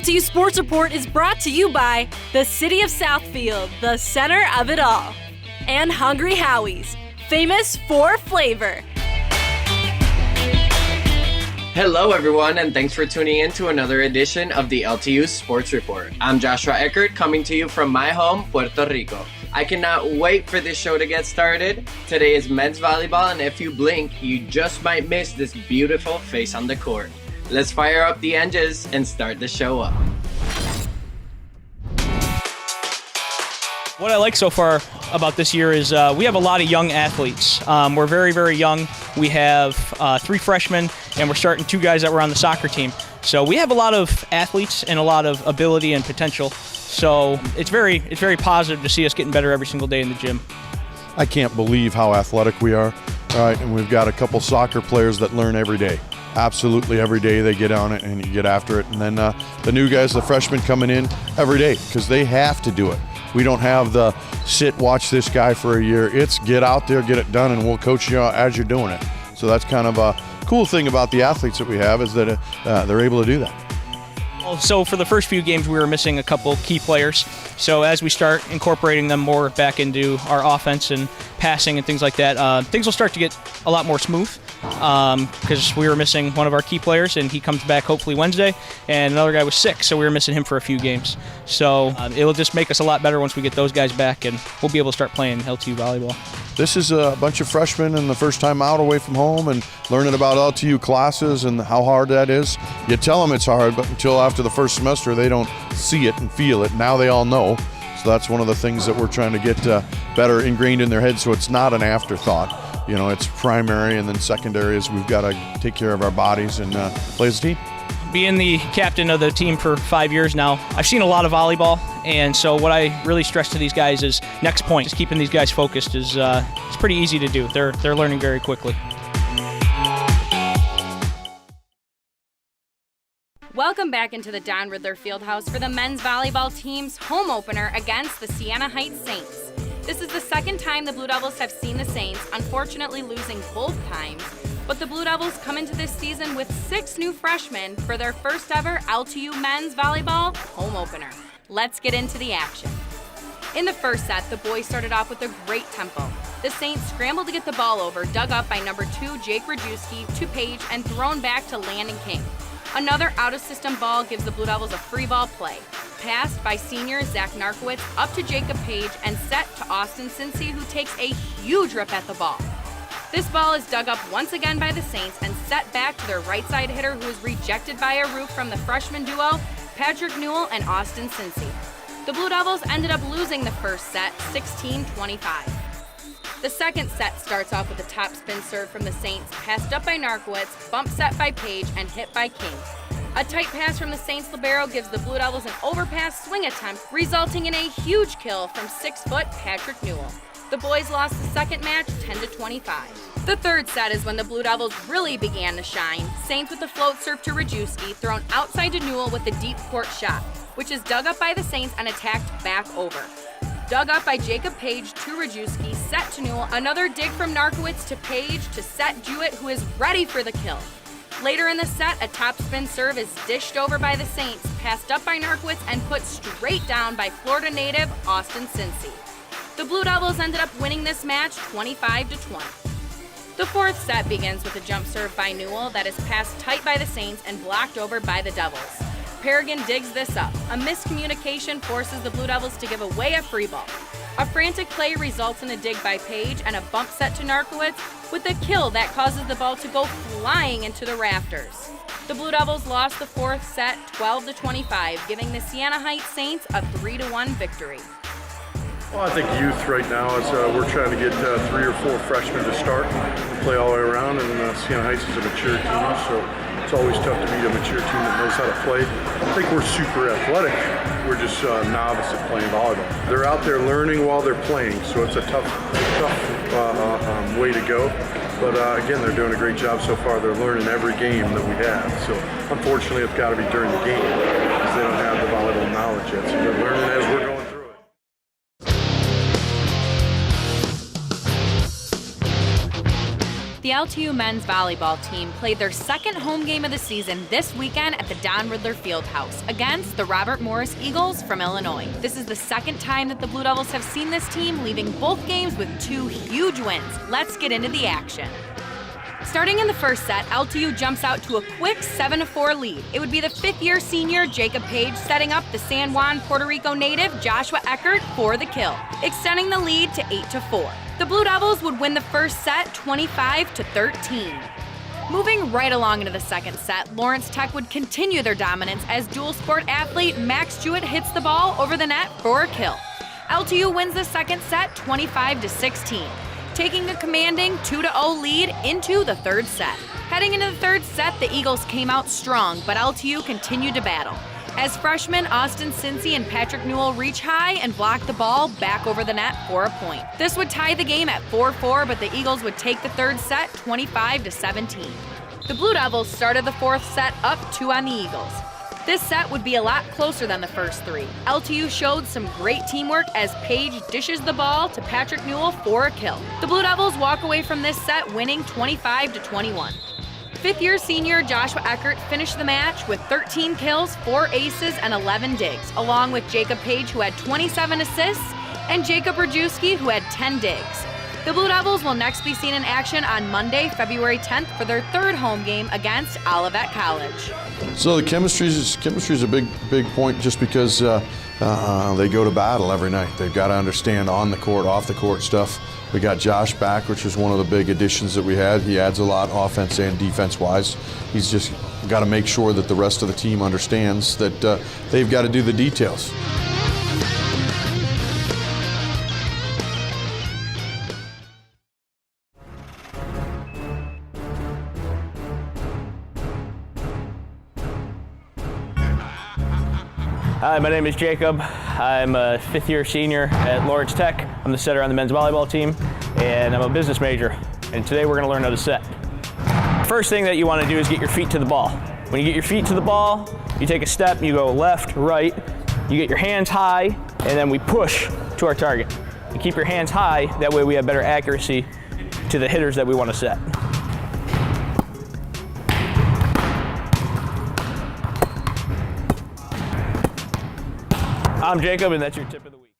LTU Sports Report is brought to you by the City of Southfield, the center of it all, and Hungry Howie's, famous for flavor. Hello everyone, and thanks for tuning in to another edition of the LTU Sports Report. I'm Joshua Eckert, coming to you from my home, Puerto Rico. I cannot wait for this show to get started. Today is men's volleyball, and if you blink, you just might miss this beautiful face on the court. Let's fire up the engines and start the show up. What I like so far about this year is we have a lot of young athletes. We're very, very young. We have 3 freshmen, and we're starting 2 guys that were on the soccer team. So we have a lot of athletes and a lot of ability and potential. So it's very positive to see us getting better every single day in the gym. I can't believe how athletic we are. All right, and we've got a couple soccer players that learn every day. Absolutely every day they get on it and you get after it. And then the new guys, the freshmen coming in every day because they have to do it. We don't have the sit, watch this guy for a year. It's get out there, get it done, and we'll coach you as you're doing it. So that's kind of a cool thing about the athletes that we have is that they're able to do that. So for the first few games, we were missing a couple key players. So as we start incorporating them more back into our offense and passing and things like that, things will start to get a lot more smooth because we were missing one of our key players, and he comes back hopefully Wednesday, and another guy was sick, so we were missing him for a few games. So it will just make us a lot better once we get those guys back, and we'll be able to start playing LTU volleyball. This is a bunch of freshmen and the first time out away from home and learning about LTU classes and how hard that is. You tell them it's hard, but until after the first semester, they don't see it and feel it. Now they all know. So that's one of the things that we're trying to get better ingrained in their heads so it's not an afterthought. You know, it's primary, and then secondary is we've got to take care of our bodies and play as a team. Being the captain of the team for 5 years now, I've seen a lot of volleyball, and so what I really stress to these guys is next point. Just keeping these guys focused is it's pretty easy to do. They're learning very quickly. Welcome back into the Don Riddler Fieldhouse for the men's volleyball team's home opener against the Siena Heights Saints. This is the second time the Blue Devils have seen the Saints, unfortunately losing both times. But the Blue Devils come into this season with 6 new freshmen for their first ever LTU men's volleyball home opener. Let's get into the action. In the first set, the boys started off with a great tempo. The Saints scrambled to get the ball over, dug up by number 2 Jake Rajewski to Page, and thrown back to Landon King. Another out-of-system ball gives the Blue Devils a free ball play. Passed by senior Zach Narkowitz up to Jacob Page and set to Austin Cincy, who takes a huge rip at the ball. This ball is dug up once again by the Saints and set back to their right side hitter, who is rejected by a roof from the freshman duo, Patrick Newell and Austin Cincy. The Blue Devils ended up losing the first set, 16-25. The second set starts off with a top spin serve from the Saints, passed up by Narkowitz, bump set by Page, and hit by King. A tight pass from the Saints libero gives the Blue Devils an overpass swing attempt, resulting in a huge kill from 6-foot Patrick Newell. The boys lost the second match 10-25. The third set is when the Blue Devils really began to shine. Saints with a float serve to Rajewski, thrown outside to Newell with a deep court shot, which is dug up by the Saints and attacked back over. Dug up by Jacob Page to Rajewski, set to Newell, another dig from Narkowitz to Page to set Jewett, who is ready for the kill. Later in the set, a topspin serve is dished over by the Saints, passed up by Narkowitz, and put straight down by Florida native Austin Cincy. The Blue Devils ended up winning this match 25-20. The fourth set begins with a jump serve by Newell that is passed tight by the Saints and blocked over by the Devils. Paragon digs this up. A miscommunication forces the Blue Devils to give away a free ball. A frantic play results in a dig by Page and a bump set to Narkowitz with a kill that causes the ball to go flying into the rafters. The Blue Devils lost the fourth set 12-25, giving the Siena Heights Saints a 3-1 victory. Well, I think youth right now is we're trying to get 3 or 4 freshmen to start and play all the way around, and Siena Heights is a mature team, so it's always tough to beat a mature team that knows how to play. I think we're super athletic. We're just novice at playing volleyball. They're out there learning while they're playing, so it's a tough way to go. But again, they're doing a great job so far. They're learning every game that we have. So unfortunately, it's got to be during the game because they don't have the volleyball knowledge yet. So they're learning as we're going through. The LTU men's volleyball team played their second home game of the season this weekend at the Don Riddler Fieldhouse against the Robert Morris Eagles from Illinois. This is the second time that the Blue Devils have seen this team, leaving both games with 2 huge wins. Let's get into the action. Starting in the first set, LTU jumps out to a quick 7-4 lead. It would be the fifth-year senior Jacob Page setting up the San Juan, Puerto Rico native Joshua Eckert for the kill, extending the lead to 8-4. The Blue Devils would win the first set 25-13. Moving right along into the second set, Lawrence Tech would continue their dominance as dual sport athlete Max Jewett hits the ball over the net for a kill. LTU wins the second set 25-16. Taking a commanding 2-0 lead into the third set. Heading into the third set, the Eagles came out strong, but LTU continued to battle. As freshmen Austin Cincy and Patrick Newell reach high and block the ball back over the net for a point. This would tie the game at 4-4, but the Eagles would take the third set 25-17. The Blue Devils started the fourth set up 2 on the Eagles. This set would be a lot closer than the first 3. LTU showed some great teamwork as Page dishes the ball to Patrick Newell for a kill. The Blue Devils walk away from this set winning 25-21. Fifth-year senior Joshua Eckert finished the match with 13 kills, 4 aces, and 11 digs, along with Jacob Page, who had 27 assists, and Jacob Rajewski, who had 10 digs. The Blue Devils will next be seen in action on Monday, February 10th for their third home game against Olivet College. So the chemistry is a big point, just because they go to battle every night. They've got to understand on the court, off the court stuff. We got Josh back, which is one of the big additions that we had. He adds a lot offense and defense-wise. He's just got to make sure that the rest of the team understands that they've got to do the details. Hi, my name is Jacob. I'm a fifth-year senior at Lawrence Tech. I'm the setter on the men's volleyball team, and I'm a business major. And today we're going to learn how to set. First thing that you want to do is get your feet to the ball. When you get your feet to the ball, you take a step, you go left, right, you get your hands high, and then we push to our target. You keep your hands high, that way we have better accuracy to the hitters that we want to set. I'm Jacob, and that's your tip of the week.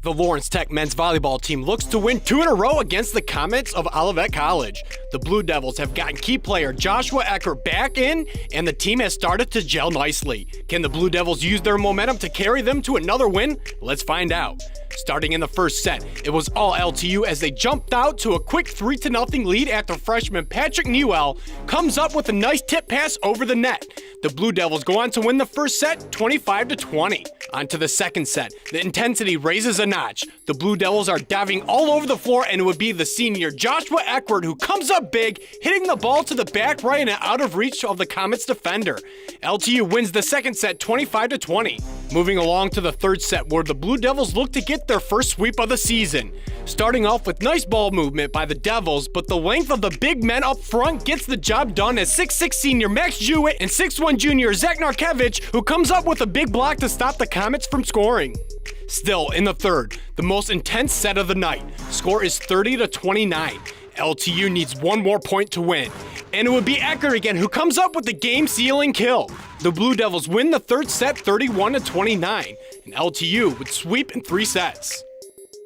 The Lawrence Tech men's volleyball team looks to win 2 in a row against the Comets of Olivet College. The Blue Devils have gotten key player Joshua Eckert back in, and the team has started to gel nicely. Can the Blue Devils use their momentum to carry them to another win? Let's find out. Starting in the first set, it was all LTU as they jumped out to a quick 3-0 lead after freshman Patrick Newell comes up with a nice tip pass over the net. The Blue Devils go on to win the first set 25-20. On to the second set. The intensity raises a notch. The Blue Devils are diving all over the floor, and it would be the senior Joshua Eckert who comes up big, hitting the ball to the back right and out of reach of the Comets defender. LTU wins the second set 25-20. Moving along to the third set, where the Blue Devils look to get their first sweep of the season. Starting off with nice ball movement by the Devils, but the length of the big men up front gets the job done as 6'6 senior Max Jewett and 6'1 junior Zach Narkevich, who comes up with a big block to stop the Comets from scoring. Still, in the third, the most intense set of the night. Score is 30-29. LTU needs one more point to win. And it would be Eckert again who comes up with the game-sealing kill. The Blue Devils win the third set 31-29, and LTU would sweep in 3 sets.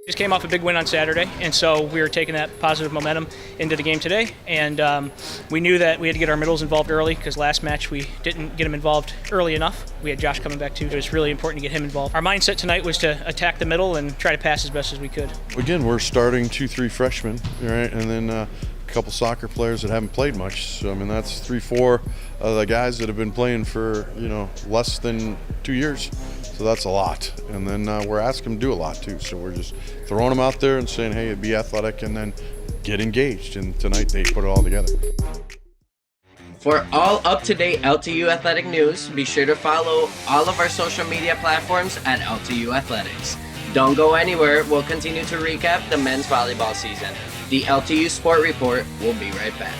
Just came off a big win on Saturday, and so we were taking that positive momentum into the game today. And we knew that we had to get our middles involved early, because last match we didn't get them involved early enough. We had Josh coming back too. It was really important to get him involved. Our mindset tonight was to attack the middle and try to pass as best as we could. Again, we're starting 2-3 freshmen, right? And then a couple soccer players that haven't played much. So I mean, that's 3-4 of the guys that have been playing for less than 2 years. So that's a lot. And then we're asking them to do a lot too. So we're just throwing them out there and saying, hey, be athletic and then get engaged. And tonight they put it all together. For all up-to-date LTU athletic news, be sure to follow all of our social media platforms at LTU Athletics. Don't go anywhere. We'll continue to recap the men's volleyball season. The LTU Sport Report will be right back.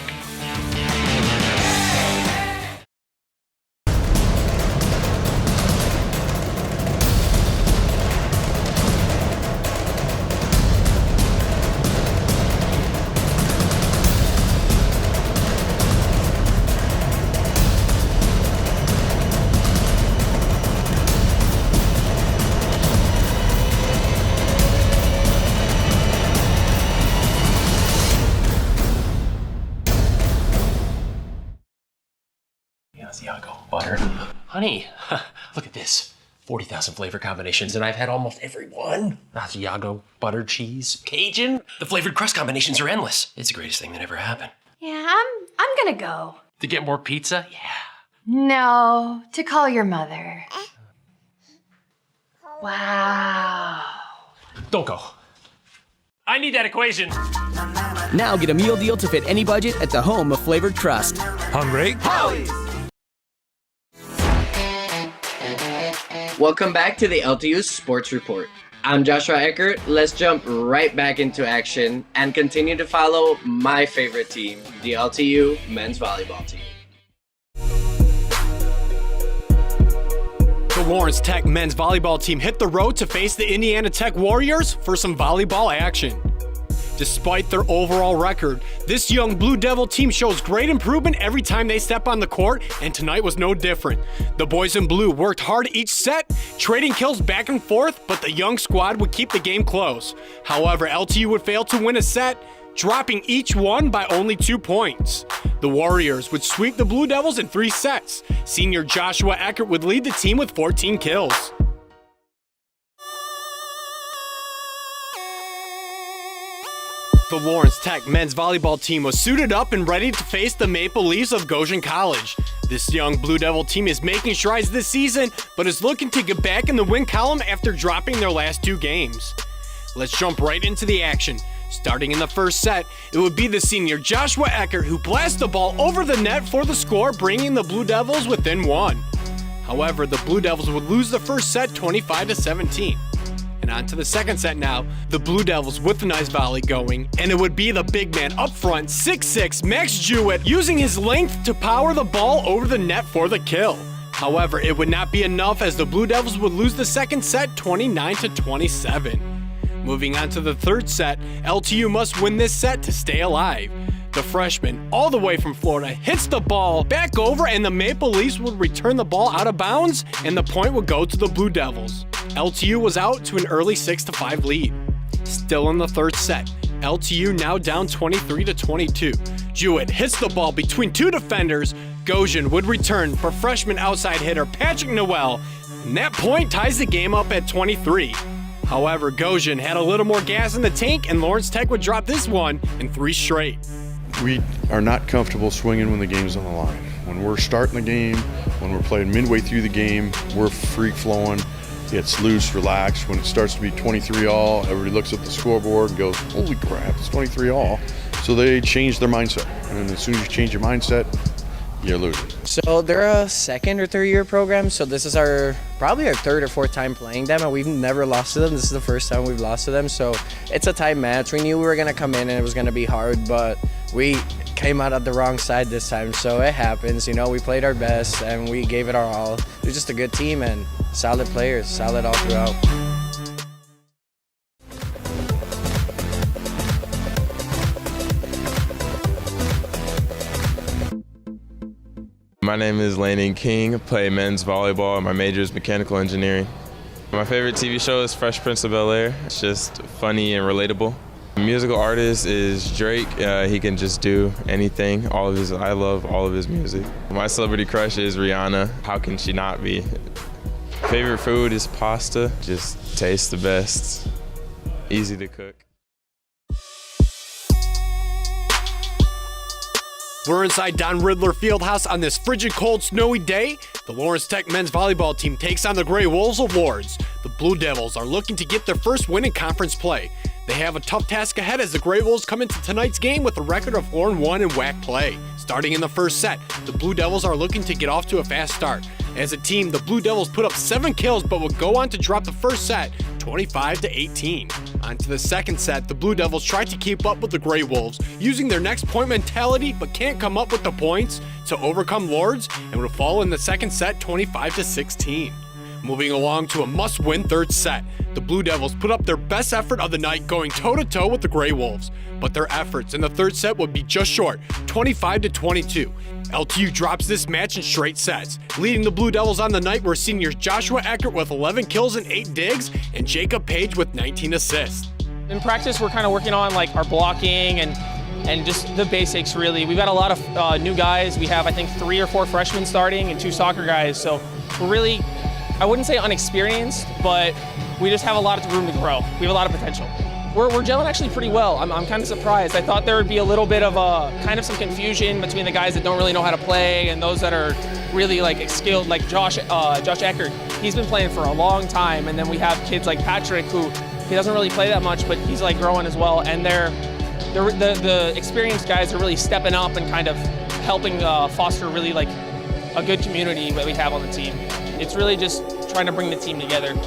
Honey, look at this. 40,000 flavor combinations, and I've had almost every one. Asiago, butter, cheese, Cajun. The flavored crust combinations are endless. It's the greatest thing that ever happened. Yeah, I'm gonna go. To get more pizza? Yeah. No, to call your mother. Wow. Don't go. I need that equation. Now get a meal deal to fit any budget at the home of flavored crust. Hungry? Howie's! Welcome back to the LTU Sports Report. I'm Joshua Eckert. Let's jump right back into action and continue to follow my favorite team, the LTU men's volleyball team. The Lawrence Tech men's volleyball team hit the road to face the Indiana Tech Warriors for some volleyball action. Despite their overall record, this young Blue Devil team shows great improvement every time they step on the court, and tonight was no different. The boys in blue worked hard each set, trading kills back and forth, but the young squad would keep the game close. However, LTU would fail to win a set, dropping each one by only 2 points. The Warriors would sweep the Blue Devils in 3 sets. Senior Joshua Eckert would lead the team with 14 kills. The Lawrence Tech men's volleyball team was suited up and ready to face the Maple Leafs of Goshen College. This young Blue Devil team is making strides this season, but is looking to get back in the win column after dropping their last 2 games. Let's jump right into the action. Starting in the first set, it would be the senior Joshua Eckert who blasts the ball over the net for the score, bringing the Blue Devils within 1. However, the Blue Devils would lose the first set 25-17. And on to the second set now, the Blue Devils with a nice volley going, and it would be the big man up front, 6'6", Max Jewett, using his length to power the ball over the net for the kill. However, it would not be enough as the Blue Devils would lose the second set 29-27. Moving on to the third set, LTU must win this set to stay alive. The freshman, all the way from Florida, hits the ball back over, and the Maple Leafs would return the ball out of bounds, and the point would go to the Blue Devils. LTU was out to an early 6-5 lead. Still in the third set, LTU now down 23-22. Jewett hits the ball between 2 defenders. Goshen would return for freshman outside hitter Patrick Noel, and that point ties the game up at 23. However, Goshen had a little more gas in the tank, and Lawrence Tech would drop this one in 3 straight. We are not comfortable swinging when the game's on the line. When we're starting the game, when we're playing midway through the game, we're free flowing. It's loose, relaxed. When it starts to be 23-all, everybody looks at the scoreboard and goes, holy crap, it's 23-all. So they change their mindset. And as soon as you change your mindset, you're losing. So they're a second or third year program, so this is probably our 3rd or 4th time playing them, and we've never lost to them. This is the first time we've lost to them, so it's a tight match. We knew we were going to come in and it was going to be hard, but we came out at the wrong side this time, so it happens. You know, we played our best and we gave it our all. It was just a good team and solid players, solid all throughout. My name is Landon King. I play men's volleyball. My major is mechanical engineering. My favorite TV show is Fresh Prince of Bel-Air. It's just funny and relatable. Musical artist is Drake. He can just do anything. I love all of his music. My celebrity crush is Rihanna. How can she not be? Favorite food is pasta. Just tastes the best. Easy to cook. We're inside Don Riddler Fieldhouse on this frigid, cold, snowy day. The Lawrence Tech men's volleyball team takes on the Gray Wolves of Lourdes. The Blue Devils are looking to get their first win in conference play. They have a tough task ahead as the Gray Wolves come into tonight's game with a record of 4-1 in WAC play. Starting in the first set, the Blue Devils are looking to get off to a fast start. As a team, the Blue Devils put up 7 kills but would go on to drop the first set 25-18. On to the second set, the Blue Devils tried to keep up with the Gray Wolves, using their next point mentality but can't come up with the points to overcome Lourdes and would fall in the second set 25-16. Moving along to a must-win third set, the Blue Devils put up their best effort of the night going toe-to-toe with the Gray Wolves, but their efforts in the third set would be just short, 25-22. LTU drops this match in straight sets. Leading the Blue Devils on the night were seniors Joshua Eckert with 11 kills and 8 digs, and Jacob Page with 19 assists. In practice, we're kind of working on like our blocking and just the basics, really. We've got a lot of new guys. We have, I think, 3 or 4 freshmen starting and 2 soccer guys. So we're really, I wouldn't say unexperienced, but we just have a lot of room to grow. We have a lot of potential. We're gelling actually pretty well. I'm kind of surprised. I thought there would be a little bit of kind of some confusion between the guys that don't really know how to play and those that are really like skilled, like Josh Eckert. He's been playing for a long time, and then we have kids like Patrick who he doesn't really play that much, but he's like growing as well. And the experienced guys are really stepping up and kind of helping foster really like a good community that we have on the team. It's really just trying to bring the team together.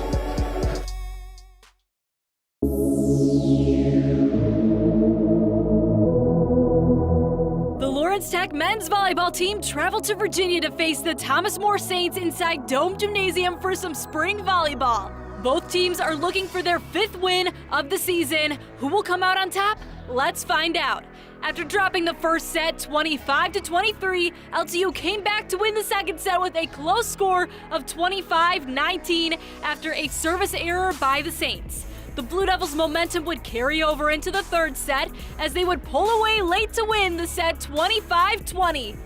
Tech men's volleyball team traveled to Virginia to face the Thomas More Saints inside Dome Gymnasium for some spring volleyball. Both teams are looking for their 5th win of the season. Who will come out on top? Let's find out. After dropping the first set 25-23, LTU came back to win the second set with a close score of 25-19 after a service error by the Saints. The Blue Devils' momentum would carry over into the third set as they would pull away late to win the set 25-20.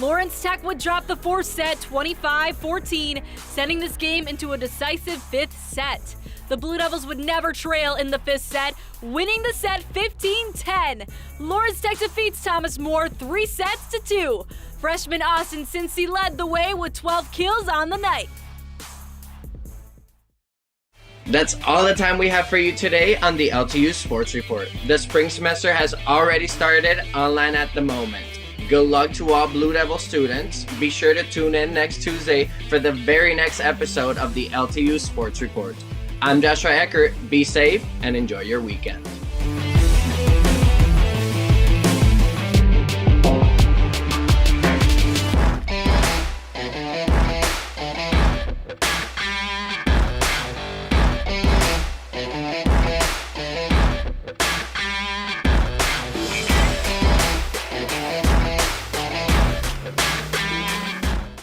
Lawrence Tech would drop the fourth set 25-14, sending this game into a decisive 5th set. The Blue Devils would never trail in the 5th set, winning the set 15-10. Lawrence Tech defeats Thomas More 3-2. Freshman Austin Cincy led the way with 12 kills on the night. That's all the time we have for you today on the LTU Sports Report. The spring semester has already started online at the moment. Good luck to all Blue Devil students. Be sure to tune in next Tuesday for the very next episode of the LTU Sports Report. I'm Joshua Eckert. Be safe and enjoy your weekend.